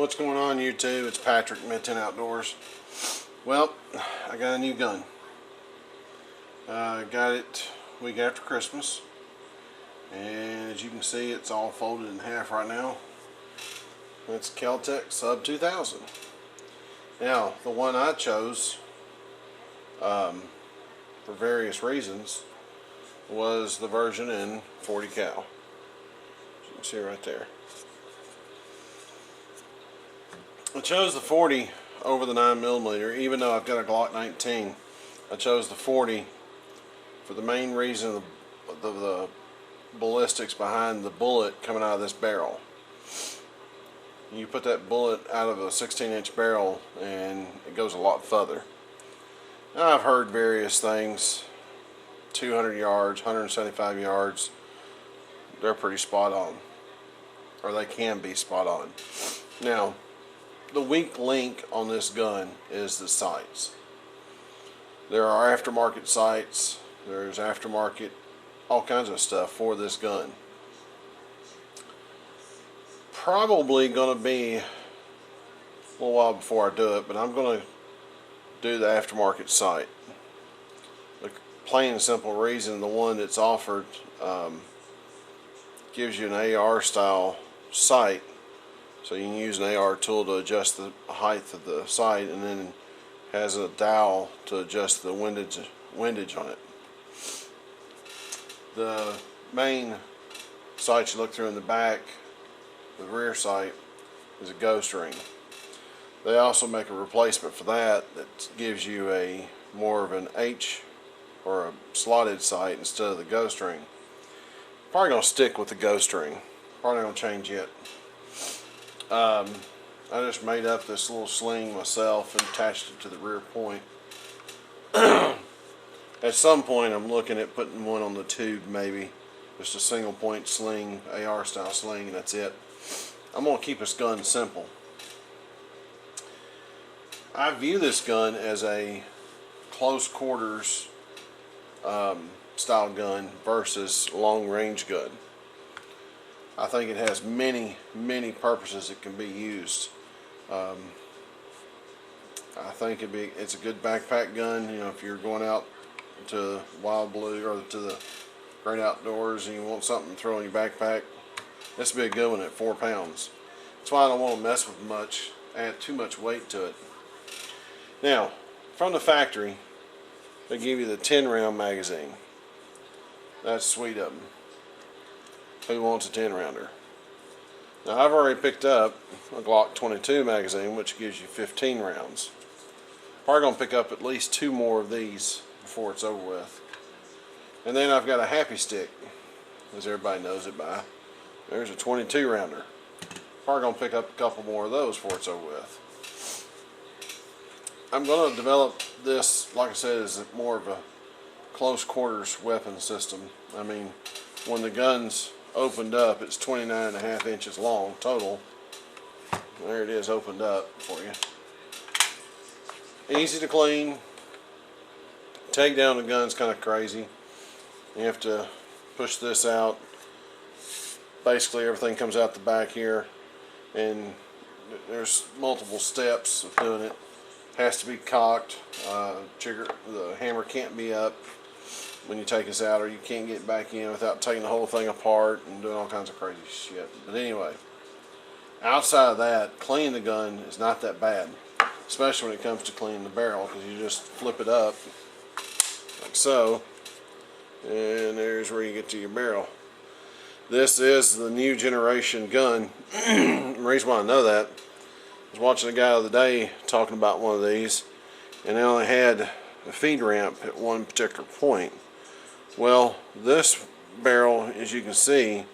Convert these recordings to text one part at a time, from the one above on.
What's going on YouTube? It's Patrick, Mid-10 Outdoors. Well, I got a new gun. Got it week after Christmas, and as you can see, it's all folded in half right now. It's Keltec Sub 2000. Now, the one I chose for various reasons was the version in 40 cal. As you can see right there. I chose the 40 over the 9mm, even though I've got a Glock 19. I chose the 40 for the main reason of the ballistics behind the bullet coming out of this barrel. You put that bullet out of a 16-inch barrel and it goes a lot further. Now, I've heard various things, 200 yards, 175 yards, they're pretty spot on, or they can be spot on. Now, the weak link on this gun is the sights. There are aftermarket sights, there's aftermarket, all kinds of stuff for this gun. Probably going to be a little while before I do it, but I'm going to do the aftermarket sight. The plain and simple reason, the one that's offered gives you an AR style sight. So you can use an AR tool to adjust the height of the sight, and then has a dowel to adjust the windage on it. The main sight you look through in the back, the rear sight, is a ghost ring. They also make a replacement for that gives you a more of an H or a slotted sight instead of the ghost ring. Probably going to stick with the ghost ring. Probably not going to change yet. I just made up this little sling myself and attached it to the rear point. At some point I'm looking at putting one on the tube, maybe. Just a single point sling, AR style sling, and that's it. I'm going to keep this gun simple. I view this gun as a close quarters style gun versus long range gun. I think it has many purposes it can be used. I think it's a good backpack gun. You know, if you're going out to Wild Blue or to the great outdoors and you want something to throw in your backpack, this would be a good one at 4 pounds. That's why I don't want to mess with much, add too much weight to it. Now, from the factory, they give you the 10-round magazine. That's sweet of them. Who wants a 10-rounder? Now, I've already picked up a Glock 22 magazine, which gives you 15 rounds. Probably going to pick up at least 2 more of these before it's over with. And then I've got a happy stick, as everybody knows it by. There's a 22 rounder. Probably going to pick up a couple more of those before it's over with. I'm going to develop this, like I said, as more of a close quarters weapon system. I mean, when the gun's opened up, it's 29.5 inches long total. There it is, opened up for you. Easy to clean. Take down the gun's kind of crazy. You have to push this out. Basically everything comes out the back here, and there's multiple steps of doing it. Has to be cocked. The hammer can't be up when you take this out, or you can't get back in without taking the whole thing apart and doing all kinds of crazy shit. But anyway, outside of that, cleaning the gun is not that bad, especially when it comes to cleaning the barrel, because you just flip it up like so, and there's where you get to your barrel. This is the new generation gun. The reason why I know that, I was watching a guy the other day talking about one of these, and they only had a feed ramp at one particular point. Well, this barrel, as you can see,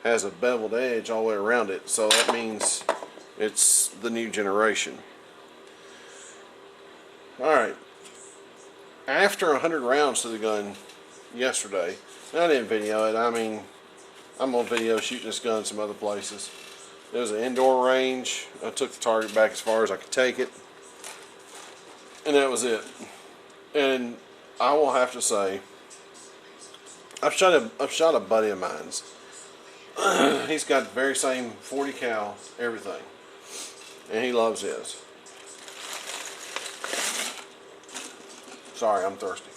has a beveled edge all the way around it, so that means it's the new generation. Alright, after 100 rounds to the gun yesterday, and I didn't video it. I mean, I'm going to video shooting this gun some other places. It was an indoor range. I took the target back as far as I could take it, and that was it. And I will have to say, I've shot a buddy of mine's. He's got the very same 40 cal, everything. and he loves his. Sorry, I'm thirsty.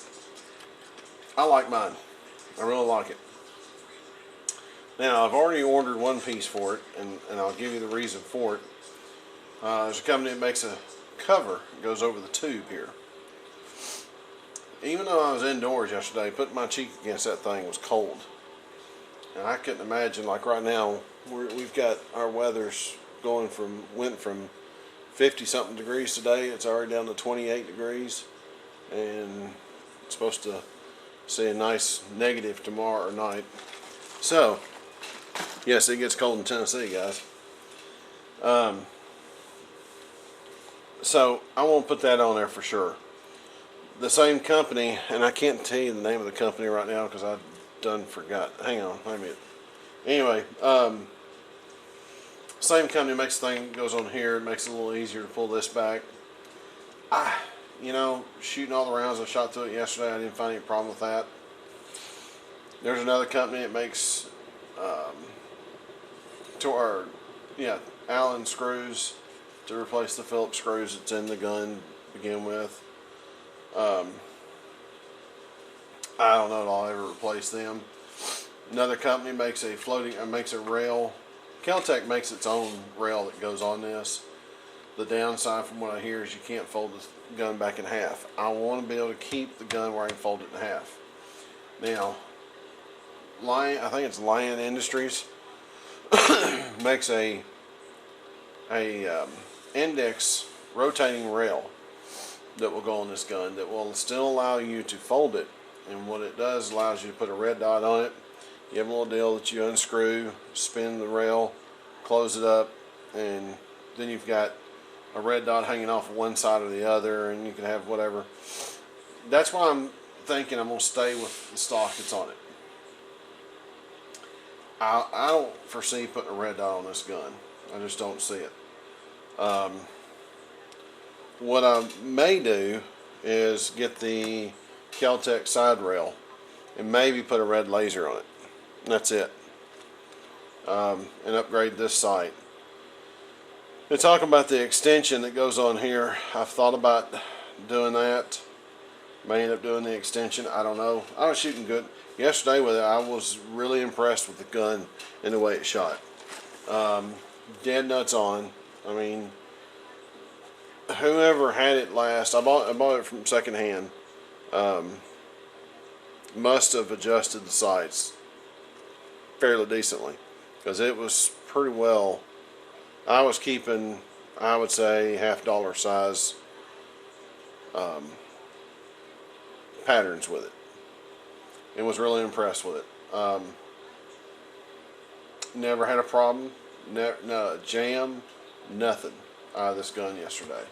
I like mine. I really like it. Now, I've already ordered one piece for it, and I'll give you the reason for it. There's a company that makes a cover that goes over the tube here. Even though I was indoors yesterday, putting my cheek against that thing was cold. And I couldn't imagine, like right now, we've got our weather's went from 50 something degrees today. It's already down to 28 degrees. And it's supposed to see a nice negative tomorrow night. So, yes, it gets cold in Tennessee, guys. So I won't put that on there for sure. The same company, and I can't tell you the name of the company right now because I done forgot. Hang on, wait a minute. Anyway, same company makes the thing that goes on here. It makes it a little easier to pull this back. You know, shooting all the rounds I shot through it yesterday, I didn't find any problem with that. There's another company that makes Allen screws to replace the Phillips screws that's in the gun to begin with. I don't know if I'll ever replace them. Another company makes a rail. Kel-Tec makes its own rail that goes on this. The downside from what I hear is you can't fold the gun back in half. I want to be able to keep the gun where I can fold it in half. Now, I think it's Lion Industries makes a index rotating rail that will go on this gun that will still allow you to fold it. And what it does allows you to put a red dot on it. You have a little deal that you unscrew, spin the rail, close it up, and then you've got a red dot hanging off one side or the other, and you can have whatever. That's why I'm thinking I'm going to stay with the stock that's on it. I don't foresee putting a red dot on this gun. I just don't see it. What I may do is get the Keltec side rail and maybe put a red laser on it. And that's it. And upgrade this sight. They're talking about the extension that goes on here. I've thought about doing that. May end up doing the extension. I don't know. I was shooting good yesterday with it. I was really impressed with the gun and the way it shot. Dead nuts on. I mean, whoever had it last, I bought it from secondhand. Must have adjusted the sights fairly decently, because it was pretty well. I was keeping, I would say, $50 size patterns with it, and was really impressed with it. Never had a problem, no jam, nothing out of this gun yesterday.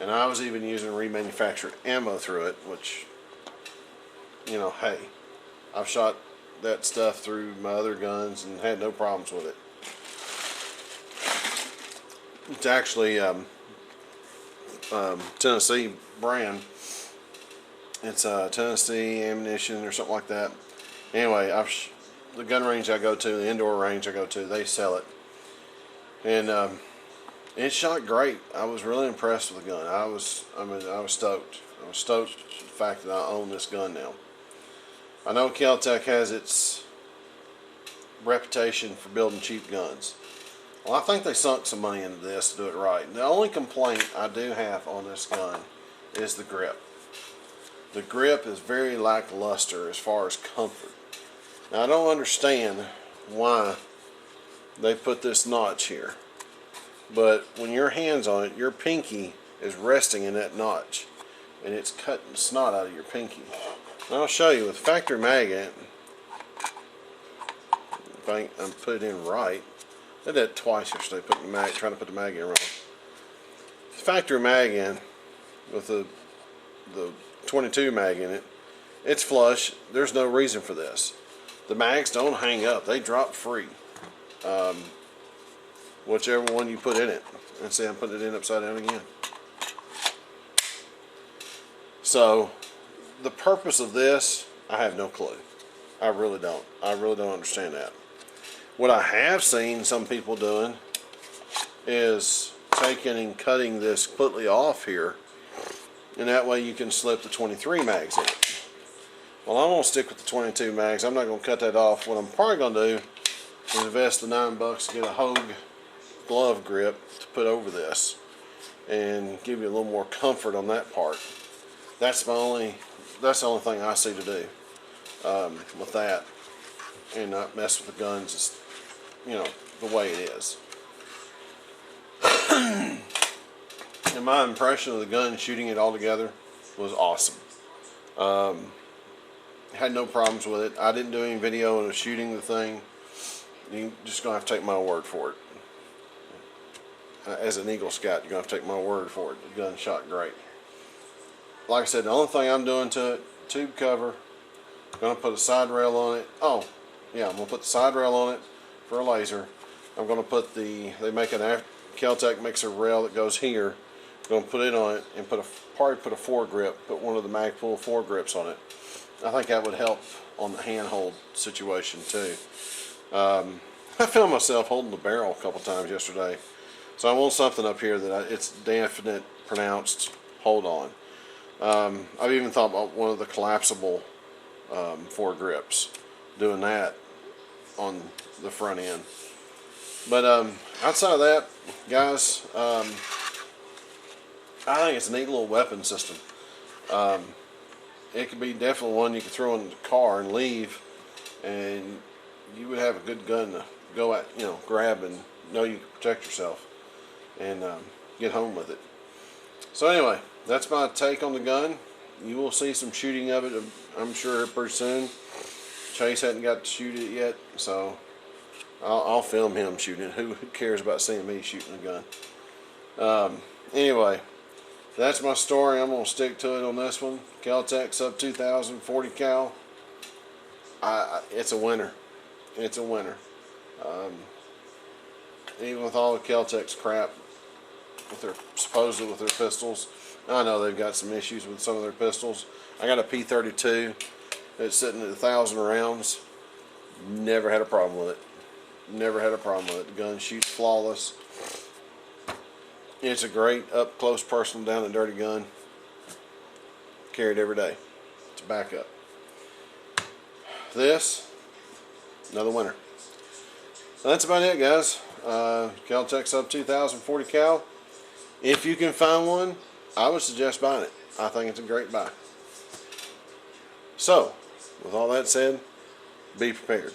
And I was even using remanufactured ammo through it, which, you know, hey, I've shot that stuff through my other guns and had no problems with it. It's actually Tennessee brand. It's Tennessee ammunition or something like that. Anyway, the gun range I go to, the indoor range I go to, they sell it. And it shot great. I was really impressed with the gun. I was stoked. I was stoked with the fact that I own this gun now. I know Kel-Tec has its reputation for building cheap guns. Well, I think they sunk some money into this to do it right. And the only complaint I do have on this gun is the grip. The grip is very lackluster as far as comfort. Now, I don't understand why they put this notch here. But when your hand's on it, your pinky is resting in that notch. And it's cutting the snot out of your pinky. And I'll show you with factory mag in it. If I put it in right. I did that twice yesterday, trying to put the mag in wrong. Factory mag in with the 22 mag in it. It's flush. There's no reason for this. The mags don't hang up. They drop free. Whichever one you put in it. And see, I'm putting it in upside down again. So, the purpose of this, I have no clue. I really don't. I really don't understand that. What I have seen some people doing is taking and cutting this completely off here, and that way you can slip the 23 mags in it. Well, I'm going to stick with the 22 mags. I'm not going to cut that off. What I'm probably going to do is invest the $9 to get a Hogue glove grip to put over this and give you a little more comfort on that part. That's the only thing I see to do with that, and not mess with the guns, just, you know, the way it is. And my impression of the gun, shooting it all together, was awesome. Had no problems with it. I didn't do any video of shooting the thing. You're just going to have to take my word for it. As an Eagle Scout, you're going to have to take my word for it. The gun shot great. Like I said, the only thing I'm doing to it, tube cover, going to put a side rail on it. Oh, yeah, I'm going to put the side rail on it for a laser. I'm going to put they make an Kel-Tec makes a rail that goes here. I'm going to put it on it and probably put a foregrip, put one of the Magpul foregrips on it. I think that would help on the handhold situation too. I found myself holding the barrel a couple times yesterday, so I want something up here that it's definite, pronounced hold on. I've even thought about one of the collapsible foregrips, doing that on the front end. But outside of that, guys, I think it's a neat little weapon system. It could be definitely one you could throw in the car and leave, and you would have a good gun to go at, you know, grab and know you can protect yourself and get home with it. So anyway, that's my take on the gun. You will see some shooting of it, I'm sure, pretty soon. Chase hadn't got to shoot it yet, so I'll film him shooting it. Who cares about seeing me shooting a gun? Anyway, that's my story. I'm going to stick to it on this one. Keltec Sub 2000 40 cal. It's a winner. It's a winner. Even with all the Keltec's crap, supposedly with their pistols, I know they've got some issues with some of their pistols. I got a P32 that's sitting at 1,000 rounds. Never had a problem with it. Never had a problem with it. The gun shoots flawless. It's a great up close, personal, down and dirty gun. Carry it every day. It's a backup. This, another winner. So that's about it, guys. Keltec Sub 2000 40 cal. If you can find one, I would suggest buying it. I think it's a great buy. So, with all that said, be prepared.